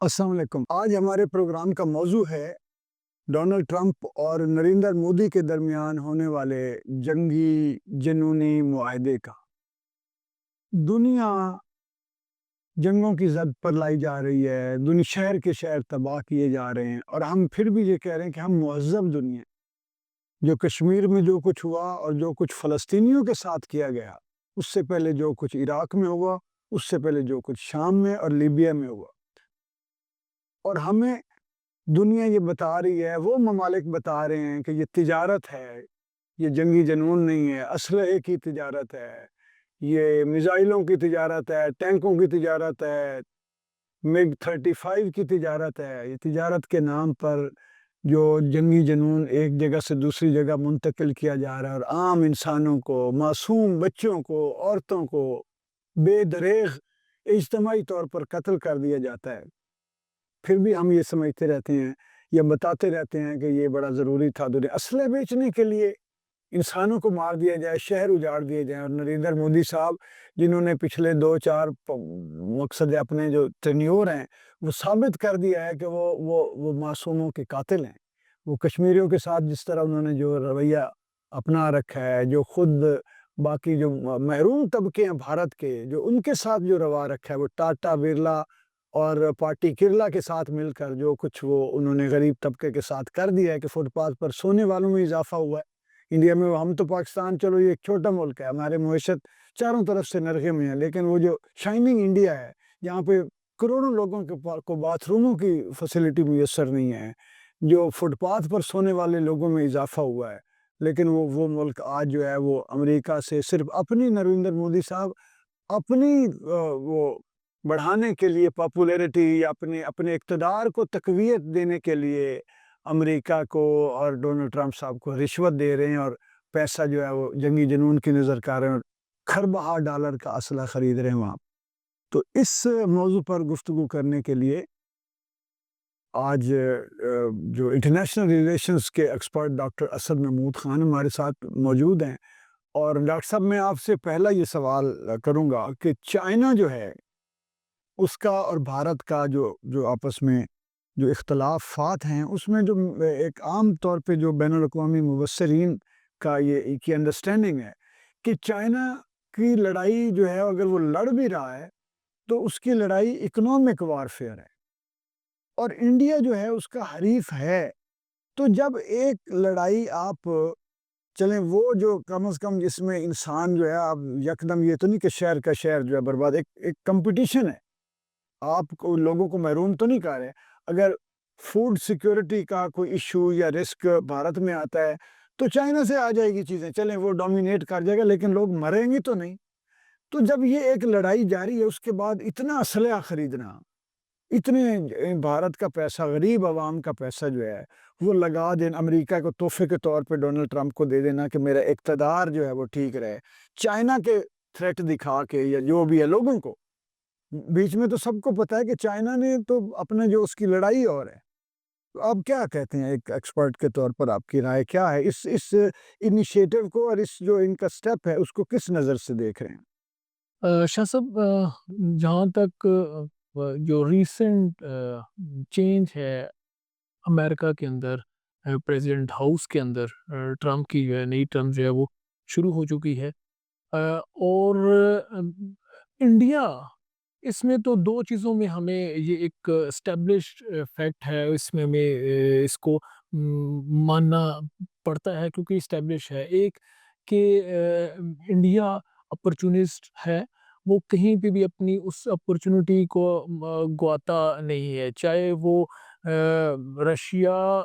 السلام علیکم۔ آج ہمارے پروگرام کا موضوع ہے ڈونلڈ ٹرمپ اور نریندر مودی کے درمیان ہونے والے جنگی جنونی معاہدے کا۔ دنیا جنگوں کی زد پر لائی جا رہی ہے، دنیا شہر کے شہر تباہ کیے جا رہے ہیں، اور ہم پھر بھی یہ کہہ رہے ہیں کہ ہم مہذب دنیا ہیں۔ جو کشمیر میں جو کچھ ہوا اور جو کچھ فلسطینیوں کے ساتھ کیا گیا، اس سے پہلے جو کچھ عراق میں ہوا، اس سے پہلے جو کچھ شام میں اور لیبیا میں ہوا، اور ہمیں دنیا یہ بتا رہی ہے، وہ ممالک بتا رہے ہیں کہ یہ تجارت ہے، یہ جنگی جنون نہیں ہے، اسلحے کی تجارت ہے، یہ میزائلوں کی تجارت ہے، ٹینکوں کی تجارت ہے، MiG 35 کی تجارت ہے۔ یہ تجارت کے نام پر جو جنگی جنون ایک جگہ سے دوسری جگہ منتقل کیا جا رہا ہے، اور عام انسانوں کو، معصوم بچوں کو، عورتوں کو بے دریغ اجتماعی طور پر قتل کر دیا جاتا ہے۔ پھر بھی ہم یہ سمجھتے رہتے ہیں یا بتاتے رہتے ہیں کہ یہ بڑا ضروری تھا، دنیا اسلحے بیچنے کے لیے انسانوں کو مار دیا جائے، شہر اجاڑ دیے جائیں، اور نریندر مودی صاحب جنہوں نے پچھلے 2-4 مقصد اپنے جو ٹینیور ہیں وہ ثابت کر دیا ہے کہ وہ معصوموں کے قاتل ہیں۔ وہ کشمیریوں کے ساتھ جس طرح انہوں نے جو رویہ اپنا رکھا ہے، جو خود باقی جو محروم طبقے ہیں بھارت کے، جو ان کے ساتھ جو روا رکھا ہے، وہ ٹاٹا برلا اور پارٹی کیرلا کے ساتھ مل کر جو کچھ وہ انہوں نے غریب طبقے کے ساتھ کر دیا ہے، کہ فٹ پاتھ پر سونے والوں میں اضافہ ہوا ہے۔ انڈیا میں ہم تو پاکستان، چلو یہ ایک چھوٹا ملک ہے، ہمارے معیشت چاروں طرف سے نرخے میں ہے، لیکن وہ جو شائننگ انڈیا ہے جہاں پہ کروڑوں لوگوں کو باتھ روموں کی فیسلٹی میسر نہیں ہے، جو فٹ پاتھ پر سونے والے لوگوں میں اضافہ ہوا ہے، لیکن وہ ملک آج جو ہے وہ امریکہ سے صرف اپنی نریندر مودی صاحب اپنی وہ بڑھانے کے لیے، پاپولیرٹی یا اپنے اقتدار کو تقویت دینے کے لیے امریکہ کو اور ڈونلڈ ٹرمپ صاحب کو رشوت دے رہے ہیں، اور پیسہ جو ہے وہ جنگی جنون کی نظر کر رہے ہیں، اور کھربہ ڈالر کا اسلحہ خرید رہے ہیں وہاں۔ تو اس موضوع پر گفتگو کرنے کے لیے آج جو انٹرنیشنل ریلیشنز کے ایکسپرٹ ڈاکٹر اسد محمود خان ہمارے ساتھ موجود ہیں۔ اور ڈاکٹر صاحب، میں آپ سے پہلا یہ سوال کروں گا کہ چائنا جو ہے اس کا اور بھارت کا جو آپس میں جو اختلافات ہیں، اس میں جو ایک عام طور پہ جو بین الاقوامی مبصرین کا یہ کی انڈرسٹینڈنگ ہے کہ چائنا کی لڑائی جو ہے، اگر وہ لڑ بھی رہا ہے تو اس کی لڑائی اکنامک وارفیئر ہے، اور انڈیا جو ہے اس کا حریف ہے۔ تو جب ایک لڑائی آپ چلیں، وہ جو کم از کم جس میں انسان جو ہے، آپ یکدم یہ تو نہیں کہ شہر کا شہر جو ہے برباد، ایک کمپٹیشن ہے، آپ کو لوگوں کو محروم تو نہیں کر رہے۔ اگر فوڈ سیکیورٹی کا کوئی ایشو یا رسک بھارت میں آتا ہے تو چائنا سے آ جائے گی چیزیں، چلیں وہ ڈومینیٹ کر جائے گا، لیکن لوگ مریں گے تو نہیں۔ تو جب یہ ایک لڑائی جاری ہے، اس کے بعد اتنا اسلحہ خریدنا، اتنے بھارت کا پیسہ، غریب عوام کا پیسہ جو ہے وہ لگا دینا، امریکہ کو تحفے کے طور پہ ڈونلڈ ٹرمپ کو دے دینا کہ میرا اقتدار جو ہے وہ ٹھیک رہے، چائنا کے تھریٹ دکھا کے یا جو بھی ہے، لوگوں کو بیچ میں تو سب کو پتا ہے کہ چائنا نے تو اپنا جو اس کی لڑائی اور ہے۔ تو آپ کیا کہتے ہیں، ایک ایکسپرٹ کے طور پر آپ کی رائے کیا ہے اس انیشیٹو کو، اور اس جو ان کا سٹیپ ہے اس کو کس نظر سے دیکھ رہے ہیں؟ شاہ صاحب، جہاں تک جو ریسنٹ چینج ہے امریکہ کے اندر، پریزیڈنٹ ہاؤس کے اندر ٹرمپ کی جو ہے نئی ٹرم جو ہے وہ شروع ہو چکی ہے، اور انڈیا اس میں تو دو چیزوں میں ہمیں یہ ایک اسٹیبلشڈ فیکٹ ہے، اس میں ہمیں اس کو ماننا پڑتا ہے کیونکہ اسٹیبلش ہے۔ ایک کہ انڈیا اپرچونسٹ ہے، وہ کہیں پہ بھی اپنی اس اپرچونٹی کو گواتا نہیں ہے، چاہے وہ رشیا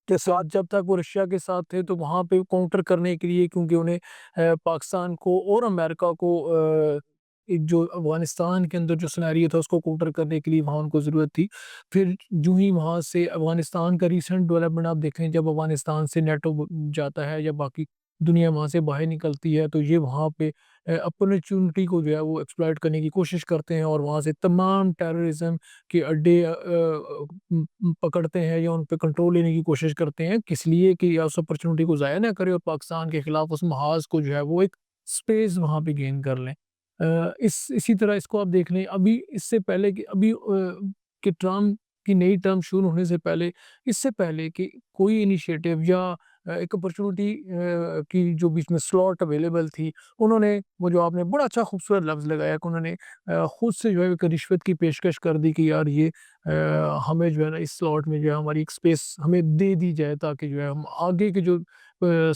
کے ساتھ، جب تک وہ رشیا کے ساتھ تھے تو وہاں پہ کاؤنٹر کرنے کے لیے، کیونکہ انہیں پاکستان کو اور امریکہ کو جو افغانستان کے اندر جو سنیریو تھا اس کو کاؤنٹر کرنے کے لیے وہاں ان کو ضرورت تھی۔ پھر جو ہی وہاں سے افغانستان کا ریسنٹ ڈیولپمنٹ آپ دیکھیں، جب افغانستان سے نیٹو جاتا ہے یا باقی دنیا وہاں سے باہر نکلتی ہے، تو یہ وہاں پہ اپرچونٹی کو جو ہے وہ ایکسپلائٹ کرنے کی کوشش کرتے ہیں، اور وہاں سے تمام ٹیررزم کے اڈے پکڑتے ہیں یا ان پہ کنٹرول لینے کی کوشش کرتے ہیں، کس لیے کہ اس اپرچونٹی کو ضائع نہ کرے اور پاکستان کے خلاف اس محاذ کو جو ہے وہ ایک سپیس وہاں پہ گین کر لیں۔ اسی طرح اس کو آپ دیکھ لیں، ابھی اس سے پہلے کہ ابھی کہ ٹرمپ کی نئی ٹرم شروع ہونے سے پہلے، اس سے پہلے کہ کوئی انیشیٹو یا ایک اپرچونٹی کی جو بیچ میں سلاٹ اویلیبل تھی، انہوں نے وہ جو آپ نے بڑا اچھا خوبصورت لفظ لگایا کہ انہوں نے خود سے جو ہے ایک رشوت کی پیشکش کر دی کہ یار یہ ہمیں جو ہے نا اس سلاٹ میں جو ہے ہماری ایک اسپیس ہمیں دے دی جائے تاکہ جو ہے ہم آگے کے جو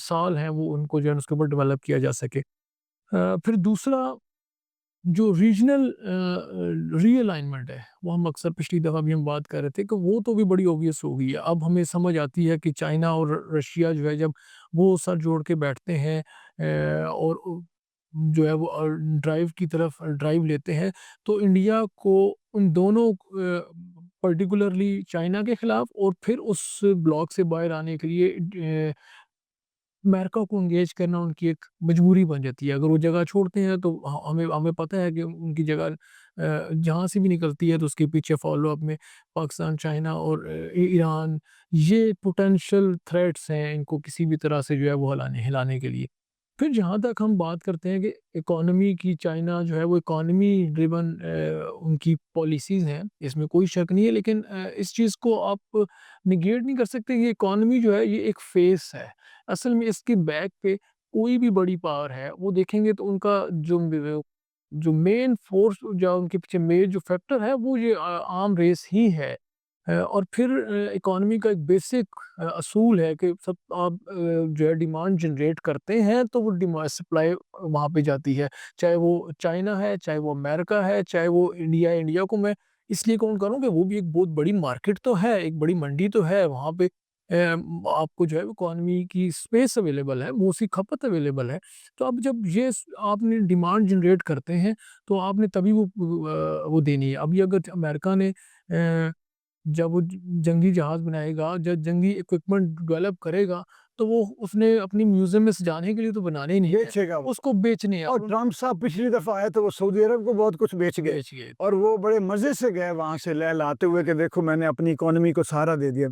سال ہیں وہ ان کو جو ہے اس کے اوپر ڈیولپ کیا جا سکے۔ پھر دوسرا جو ریجنل ری الائنمنٹ ہے، وہ ہم اکثر پچھلی دفعہ بھی ہم بات کر رہے تھے کہ وہ تو بھی بڑی اوبیس ہو گئی ہے۔ اب ہمیں سمجھ آتی ہے کہ چائنا اور رشیا جو ہے جب وہ سر جوڑ کے بیٹھتے ہیں اور جو ہے وہ ڈرائیو کی طرف ڈرائیو لیتے ہیں، تو انڈیا کو ان دونوں پرٹیکولرلی چائنا کے خلاف اور پھر اس بلاک سے باہر آنے کے لیے امریکہ کو انگیج کرنا ان کی ایک مجبوری بن جاتی ہے۔ اگر وہ جگہ چھوڑتے ہیں تو ہمیں پتہ ہے کہ ان کی جگہ جہاں سے بھی نکلتی ہے تو اس کے پیچھے فالو اپ میں پاکستان، چائنا اور ایران یہ پوٹینشیل تھریٹس ہیں ان کو کسی بھی طرح سے جو ہے وہ ہلانے کے لیے۔ پھر جہاں تک ہم بات کرتے ہیں کہ اکانومی کی، چائنا جو ہے وہ اکانومی ڈریون ان کی پالیسیز ہیں، اس میں کوئی شک نہیں ہے، لیکن اس چیز کو آپ نگیٹ نہیں کر سکتے۔ یہ اکانومی جو ہے یہ ایک فیس ہے، اصل میں اس کے بیک پہ کوئی بھی بڑی پاور ہے وہ دیکھیں گے تو ان کا جو مین فورس جو ان کے پیچھے مین جو فیکٹر ہے وہ یہ عام ریس ہی ہے۔ اور پھر اکانومی کا ایک بیسک اصول ہے کہ سب آپ جو ہے ڈیمانڈ جنریٹ کرتے ہیں تو وہ سپلائی وہاں پہ جاتی ہے، چاہے وہ چائنا ہے، چاہے وہ امریکہ ہے، چاہے وہ انڈیا کو میں اس لیے کون کروں کہ وہ بھی ایک بہت بڑی مارکیٹ تو ہے، ایک بڑی منڈی تو ہے، وہاں پہ آپ کو جو ہے اکانومی کی اسپیس اویلیبل ہے، موسی کھپت اویلیبل ہے۔ تو اب جب یہ آپ نے ڈیمانڈ جنریٹ کرتے ہیں تو آپ نے تبھی وہ دینی ہے۔ ابھی اگر امریکہ نے جب وہ جنگی جہاز بنائے گا، جب جنگی اکوپمنٹ ڈیولپ کرے گا تو وہ اس نے اپنی میوزیم میں سجانے کے لیے تو بنانے ہی نہیں ہے، بیچے گا وہ۔ اس کو بیچنے ہیں۔ اور ٹرمپ صاحب پچھلی دفعہ آئے تو وہ سعودی عرب کو بہت کچھ بیچ گئے اور وہ بڑے مزے سے گئے وہاں سے لے لاتے ہوئے کہ دیکھو میں نے اپنی اکانومی کو سہارا دے دیا۔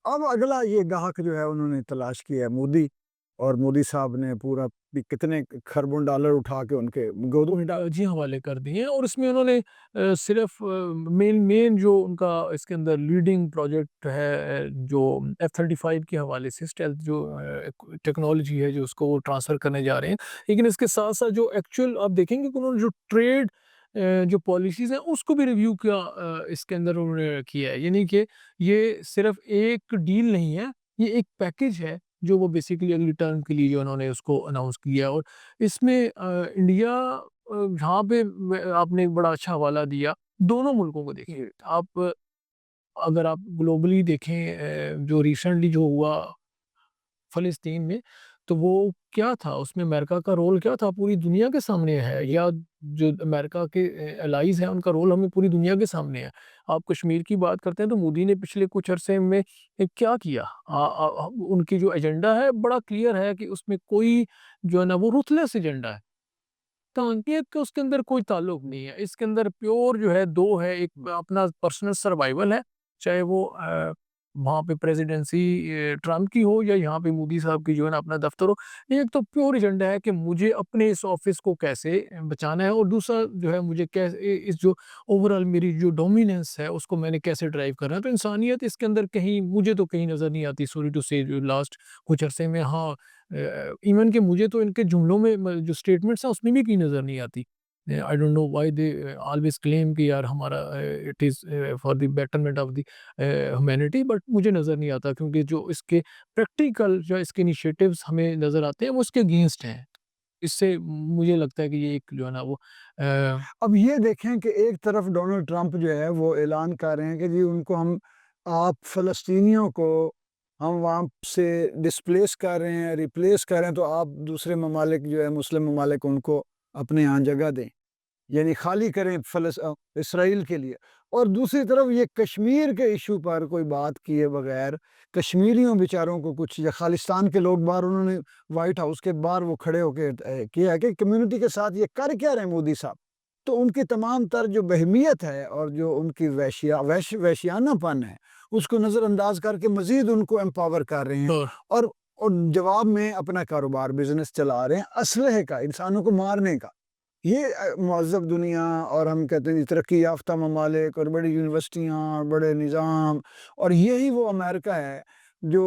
اب اگلا یہ گاہک جو ہے انہوں نے تلاش کیا ہے مودی، اور مودی صاحب نے پورا کتنے خربوں ڈالر اٹھا کے ان کے گودوں جی حوالے کر دیے ہیں، اور اس میں انہوں نے صرف مین جو ان کا اس کے اندر لیڈنگ پروجیکٹ ہے جو F-35 کے حوالے سے اسٹیلتھ جو ٹیکنالوجی ہے جو اس کو وہ ٹرانسفر کرنے جا رہے ہیں، لیکن اس کے ساتھ ساتھ جو ایکچوئل آپ دیکھیں گے کہ انہوں نے جو ٹریڈ جو پالیسیز ہیں اس کو بھی ریویو کیا اس کے اندر انہوں نے کیا ہے، یعنی کہ یہ صرف ایک ڈیل نہیں ہے، یہ ایک پیکج ہے جو وہ بیسیکلی اگلی ٹرم کے لیے جو انہوں نے اس کو اناؤنس کیا۔ اور اس میں انڈیا جہاں پہ آپ نے ایک بڑا اچھا حوالہ دیا، دونوں ملکوں کو دیکھیں آپ، اگر آپ گلوبلی دیکھیں جو ریسنٹلی جو ہوا فلسطین میں، تو وہ کیا تھا، اس میں امریکہ کا رول کیا تھا پوری دنیا کے سامنے ہے، یا جو امریکہ کے الائیز ہیں ان کا رول ہمیں پوری دنیا کے سامنے ہے۔ آپ کشمیر کی بات کرتے ہیں تو مودی نے پچھلے کچھ عرصے میں کیا کیا، ان کی جو ایجنڈا ہے بڑا کلیئر ہے کہ اس میں کوئی جو ہے نا وہ روتھلیس ایجنڈا ہے، تانکیت کا اس کے اندر کوئی تعلق نہیں ہے، اس کے اندر پیور جو ہے دو ہے، ایک اپنا پرسنل سروائیول ہے، چاہے وہ وہاں پہ پریزیڈنسی ٹرمپ کی ہو یا یہاں پہ مودی صاحب کی جو ہے نا اپنا دفتر ہو۔ ایک تو پیور ایجنڈا ہے کہ مجھے اپنے اس آفس کو کیسے بچانا ہے، اور دوسرا جو ہے مجھے کیسے اس جو اوورال میری جو ڈومیننس ہے اس کو میں نے کیسے ڈرائیو کرنا ہے۔ تو انسانیت اس کے اندر کہیں مجھے تو کہیں نظر نہیں آتی، سوری ٹو سے جو لاسٹ کچھ عرصے میں، ہاں ایون کہ مجھے تو ان کے جملوں میں جو سٹیٹمنٹس ہیں اس میں بھی کہیں نظر نہیں آتی۔ I don't know why they always claim کہ یار ہمارا it is for the betterment of the humanity، but مجھے نظر نہیں آتا، کیونکہ جو اس کے پریکٹیکل جو اس کے انیشیٹیوز ہمیں نظر آتے ہیں وہ اس کے اگینسٹ ہیں۔ اس سے مجھے لگتا ہے کہ یہ ایک جو ہے نا وہ اب یہ دیکھیں کہ ایک طرف ڈونلڈ ٹرمپ جو ہے وہ اعلان کر رہے ہیں کہ جی ان کو آپ فلسطینیوں کو ہم وہاں سے ڈسپلیس کر رہے ہیں، ریپلیس کر رہے ہیں، تو آپ دوسرے ممالک جو ہے مسلم ممالک ان کو اپنے یہاں جگہ دیں، یعنی خالی کریں اسرائیل کے لیے۔ اور دوسری طرف یہ کشمیر کے ایشو پر کوئی بات کیے بغیر کشمیریوں بیچاروں کو کچھ، یا خالستان کے لوگ باہر، انہوں نے وائٹ ہاؤس کے باہر وہ کھڑے ہو کے کیا ہے کہ کمیونٹی کے ساتھ یہ کر کیا رہے مودی صاحب، تو ان کی تمام تر جو بہمیت ہے اور جو ان کی وحشیانہ پن ہے اس کو نظر انداز کر کے مزید ان کو امپاور کر رہے ہیں، اور جواب میں اپنا کاروبار بزنس چلا رہے ہیں اسلحے کا، انسانوں کو مارنے کا۔ یہ مہذب دنیا اور ہم کہتے ہیں ترقی یافتہ ممالک اور بڑی یونیورسٹیاں، بڑے نظام، اور یہی وہ امریکہ ہے جو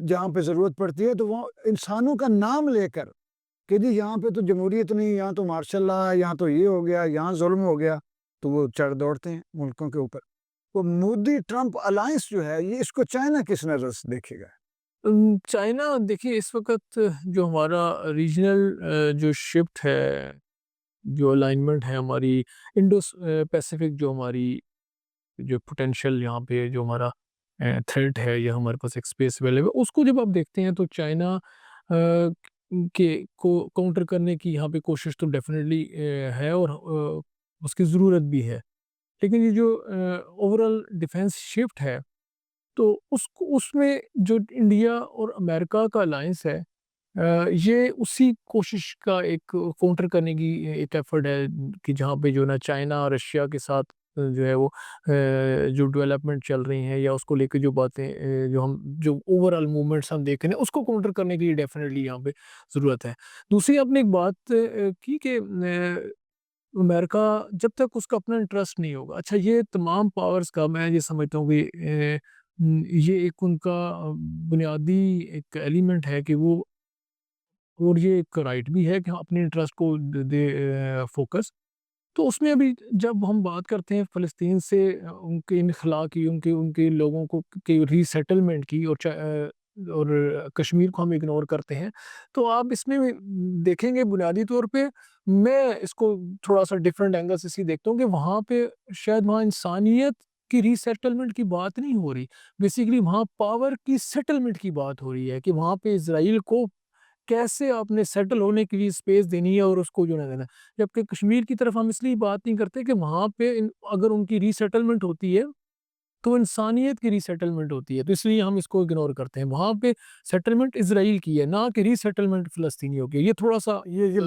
جہاں پہ ضرورت پڑتی ہے تو وہ انسانوں کا نام لے کر کہ جی یہاں پہ تو جمہوریت نہیں، یہاں تو مارشل لا ہے، یہاں تو یہ ہو گیا، یہاں ظلم ہو گیا، تو وہ چڑھ دوڑتے ہیں ملکوں کے اوپر۔ وہ مودی ٹرمپ الائنس جو ہے یہ اس کو چائنا کس نظر سے دیکھے گا؟ چائنا دیکھیے اس وقت جو ہمارا ریجنل جو شفٹ ہے، جو الائنمنٹ ہے ہماری انڈو پیسیفک، جو ہماری جو پوٹینشیل یہاں پہ جو ہمارا تھریٹ ہے یا ہمارے پاس ایک اسپیس اویلیبل، اس کو جب آپ دیکھتے ہیں تو چائنا کے کو کاؤنٹر کرنے کی یہاں پہ کوشش تو ڈیفینیٹلی ہے، اور اس کی ضرورت بھی ہے، لیکن یہ جو اوورال ڈیفینس شفٹ ہے تو اس میں جو انڈیا اور امریکہ کا الائنس ہے، یہ اسی کوشش کا ایک کاؤنٹر کرنے کی ایک ایفرٹ ہے کہ جہاں پہ جو نا چائنا اور رشیا کے ساتھ جو ہے وہ جو ڈیولپمنٹ چل رہی ہیں یا اس کو لے کے جو باتیں جو اوورال موومنٹس ہم دیکھ رہے ہیں اس کو کاؤنٹر کرنے کے لیے ڈیفینیٹلی یہاں پہ ضرورت ہے۔ دوسری آپ نے ایک بات کی کہ امریکہ جب تک اس کا اپنا انٹرسٹ نہیں ہوگا، اچھا یہ تمام پاورز کا میں یہ سمجھتا ہوں کہ یہ ایک ان کا بنیادی ایک ایلیمنٹ ہے کہ وہ، اور یہ ایک رائٹ بھی ہے کہ ہم اپنے انٹرسٹ کو دے فوکس، تو اس میں ابھی جب ہم بات کرتے ہیں فلسطین سے ان کے انخلا کی، ان کے لوگوں کو کی ری سیٹلمنٹ کی، اور کشمیر کو ہم اگنور کرتے ہیں، تو آپ اس میں دیکھیں گے بنیادی طور پہ میں اس کو تھوڑا سا ڈیفرنٹ اینگل سے دیکھتا ہوں کہ وہاں پہ شاید وہاں انسانیت کی ری سیٹلمنٹ کی بات نہیں ہو رہی، بیسیکلی وہاں پاور کی سیٹلمنٹ کی بات ہو رہی ہے کہ وہاں پہ اسرائیل کو کیسے آپ نے سیٹل ہونے کے لیے اسپیس دینی ہے اور اس کو جو ہے دینا ہے۔ جبکہ کشمیر کی طرف ہم اس لیے بات نہیں کرتے کہ وہاں پہ اگر ان کی ری سیٹلمنٹ ہوتی ہے تو انسانیت کی ری سیٹلمنٹ ہوتی ہے، تو اس لیے ہم اس کو اگنور کرتے ہیں۔ وہاں پہ سیٹلمنٹ اسرائیل کی ہے، نہ کہ ری سیٹلمنٹ فلسطینیوں کی ہے۔ یہ تھوڑا سا یہ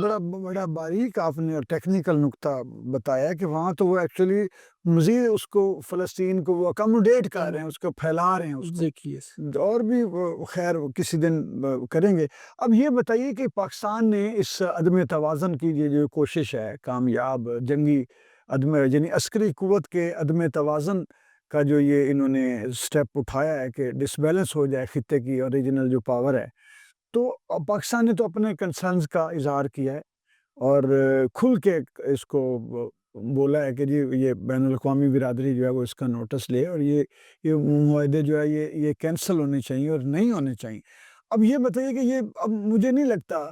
بڑا باریک آپ نے اور ٹیکنیکل نقطہ بتایا کہ وہاں تو وہ ایکچولی مزید اس کو فلسطین کو وہ اکاموڈیٹ کر رہے ہیں، اس کو پھیلا رہے ہیں اس دیکھیے کو، اور بھی خیر کسی دن کریں گے۔ اب یہ بتائیے کہ پاکستان نے اس عدم توازن کی یہ جو کوشش ہے کامیاب جنگی عدم یعنی عسکری قوت کے عدم توازن کا جو یہ انہوں نے سٹیپ اٹھایا ہے کہ ڈس بیلنس ہو جائے خطے کی اوریجنل جو پاور ہے، تو پاکستان نے تو اپنے کنسرنز کا اظہار کیا ہے اور کھل کے اس کو بولا ہے کہ جی یہ بین الاقوامی برادری جو ہے وہ اس کا نوٹس لے، اور یہ معاہدے جو ہے یہ کینسل ہونے چاہیے اور نہیں ہونے چاہیے۔ اب یہ بتائیے کہ یہ اب مجھے نہیں لگتا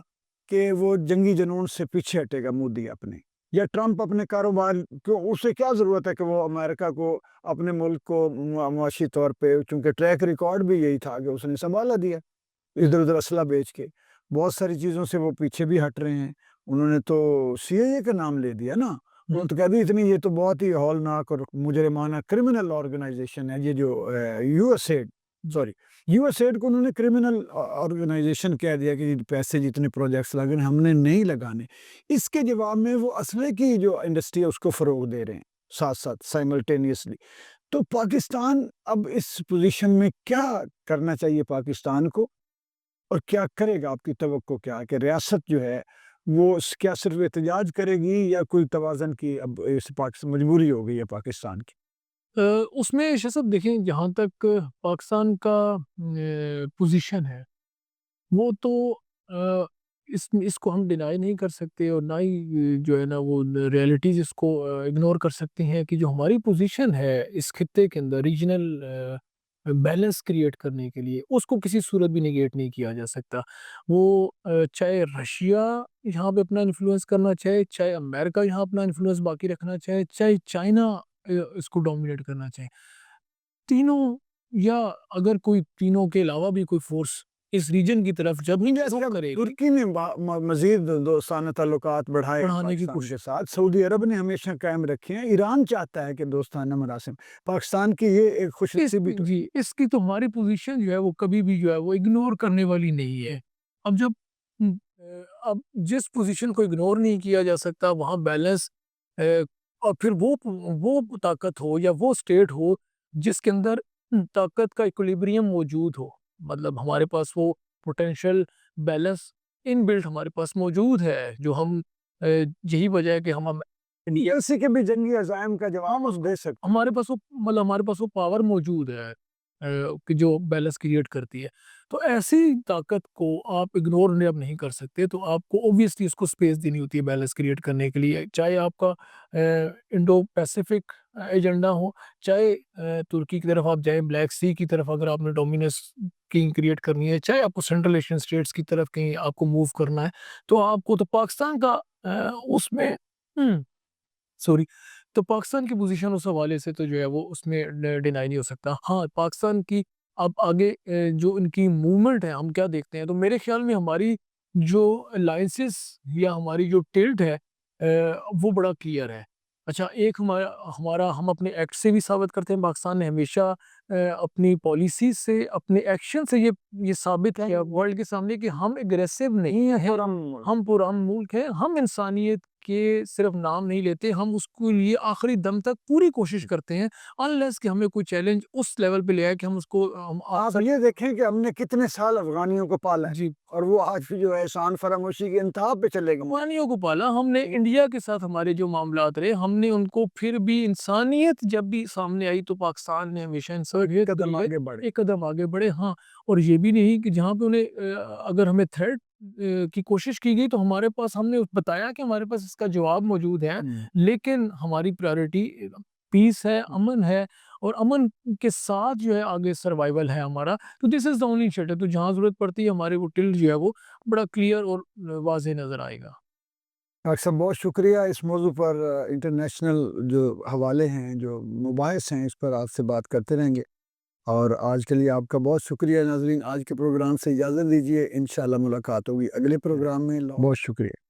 کہ وہ جنگی جنون سے پیچھے ہٹے گا مودی اپنے، یا ٹرمپ اپنے کاروبار کو، اسے کیا ضرورت ہے کہ وہ امریکہ کو اپنے ملک کو معاشی طور پہ، چونکہ ٹریک ریکارڈ بھی یہی تھا کہ اس نے سنبھالا دیا ادھر ادھر اسلحہ بیچ کے، بہت ساری چیزوں سے وہ پیچھے بھی ہٹ رہے ہیں۔ انہوں نے تو سی اے اے کا نام لے دیا نا، انہوں نے تو کہہ دی اتنی، یہ تو بہت ہی ہولناک اور مجرمانہ کرمنل آرگنائزیشن ہے یہ جو U S aid, sorry U S aid کو انہوں نے کرمنل آرگنائزیشن کہہ دیا کہ پیسے جتنے پروجیکٹس لگے ہم نے نہیں لگانے۔ اس کے جواب میں وہ اسلحے کی جو انڈسٹری ہے اس کو فروغ دے رہے ہیں ساتھ ساتھ سائملٹینیسلی۔ تو پاکستان اب اس پوزیشن میں کیا کرنا چاہیے پاکستان کو، اور کیا کرے گا؟ آپ کی توقع کیا ہے کہ ریاست جو ہے وہ کیا صرف احتجاج کرے گی یا کوئی توازن کی اب اس مجبوری ہو گئی ہے پاکستان کی؟ اس میں شاہ صاحب دیکھیں جہاں تک پاکستان کا پوزیشن ہے وہ تو اس کو ہم ڈینائی نہیں کر سکتے، اور نہ ہی جو ہے نا وہ ریئلٹیز اس کو اگنور کر سکتے ہیں کہ جو ہماری پوزیشن ہے اس خطے کے اندر ریجنل بیلنس کریٹ کرنے کے لیے، اس کو کسی صورت بھی نگیٹ نہیں کیا جا سکتا۔ وہ چاہے رشیا یہاں پہ اپنا انفلوئنس کرنا چاہے، چاہے امریکہ یہاں اپنا انفلوئنس باقی رکھنا چاہے، چاہے چائنا اس کو ڈومینیٹ کرنا چاہے، تینوں، یا اگر کوئی تینوں کے علاوہ بھی کوئی فورس اس ریجن کی طرف جب ہی کرے گی، ترکی نے مزید دوستانہ تعلقات بڑھائے بڑھانے کی پاکستان کے ساتھ، سعودی عرب نے ہمیشہ قائم رکھے ہیں، ایران چاہتا ہے کہ دوستانہ مراسم، پاکستان کی یہ ایک خوش نصیبی جی اس کی تو ہماری پوزیشن جو ہے وہ کبھی بھی جو ہے وہ اگنور کرنے والی نہیں ہے۔ اب جب اب جس پوزیشن کو اگنور نہیں کیا جا سکتا وہاں بیلنس، اور پھر وہ طاقت ہو یا وہ سٹیٹ ہو جس کے اندر طاقت کا ایکولیبریم موجود ہو، مطلب ہمارے پاس وہ پوٹینشیل بیلنس ان بلٹ ہمارے پاس موجود ہے جو ہم یہی وجہ ہے کہ ہم کسی کے بھی جنگی عزائم کا جواب ہم دے سکتے ہمارے پاس وہ مطلب ہمارے پاس وہ پاور موجود ہے کہ جو بیلنس کریٹ کرتی ہے. تو ایسی طاقت کو آپ اگنور نہیں کر سکتے, تو آپ کو اوبیسلی اس کو اسپیس دینی ہوتی ہے بیلنس کریٹ کرنے کے لیے, چاہے آپ کا انڈو پیسفک ایجنڈا ہو, چاہے ترکی کی طرف آپ جائیں, بلیک سی کی طرف اگر آپ نے ڈومیننس کہیں کریٹ کرنی ہے, چاہے آپ کو سینٹرل ایشین اسٹیٹس کی طرف کہیں آپ کو موو کرنا ہے, تو آپ کو تو پاکستان کا اس میں سوری تو پاکستان کی پوزیشن اس حوالے سے تو جو ہے وہ اس میں ڈینائی نہیں ہو سکتا. ہاں پاکستان کی اب آگے جو ان کی موومنٹ ہے ہم کیا دیکھتے ہیں, تو میرے خیال میں ہماری جو الائنسز یا ہماری جو ٹلٹ ہے وہ بڑا کلیئر ہے. اچھا, ایک ہمارا ہم اپنے ایکٹ سے بھی ثابت کرتے ہیں, پاکستان نے ہمیشہ اپنی پالیسیز سے, اپنے ایکشن سے یہ ثابت کیا ورلڈ کے سامنے کہ ہم اگریسو نہیں ہیں, ہم پرامن ملک ہیں, ہم انسانیت کے صرف نام نہیں لیتے, ہم اس کے لیے آخری دم تک پوری کوشش کرتے ہیں, انلیس کہ ہمیں کوئی چیلنج اس لیول پہ لے آئے کہ ہم اس کو آپ یہ دیکھیں کہ ہم نے کتنے سال افغانیوں کو پالا ہے, جی اور وہ آج بھی جو ہے احسان فراموشی کی انتہا پہ چلے گئے. افغانیوں کو پالا ہم نے, انڈیا کے ساتھ ہمارے جو معاملات رہے ہم نے ان کو, پھر بھی انسانیت جب بھی سامنے آئی تو پاکستان نے ہمیشہ ایک قدم آگے بڑھے. ایک قدم آگے بڑھے. ہاں, اور یہ بھی نہیں کہ جہاں پہ انہیں اگر ہمیں تھریٹ کی کوشش کی گئی تو ہمارے پاس, ہم نے بتایا کہ ہمارے پاس اس کا جواب موجود ہے, لیکن ہماری پرائیورٹی پیس ہے, امن ہے, اور امن کے ساتھ جو ہے آگے سروائیول ہے ہمارا. تو دس از دا اونلی شیٹر, تو جہاں ضرورت پڑتی ہے ہمارے وہ ٹلٹ جو ہے وہ بڑا کلیئر اور واضح نظر آئے گا. ڈاکٹر صاحب بہت شکریہ اس موضوع پر, انٹرنیشنل جو حوالے ہیں, جو مباحث ہیں, اس پر آپ سے بات کرتے رہیں گے. اور آج کے لیے آپ کا بہت شکریہ. ناظرین, آج کے پروگرام سے اجازت دیجیے, انشاءاللہ ملاقات ہوگی اگلے پروگرام میں. بہت شکریہ.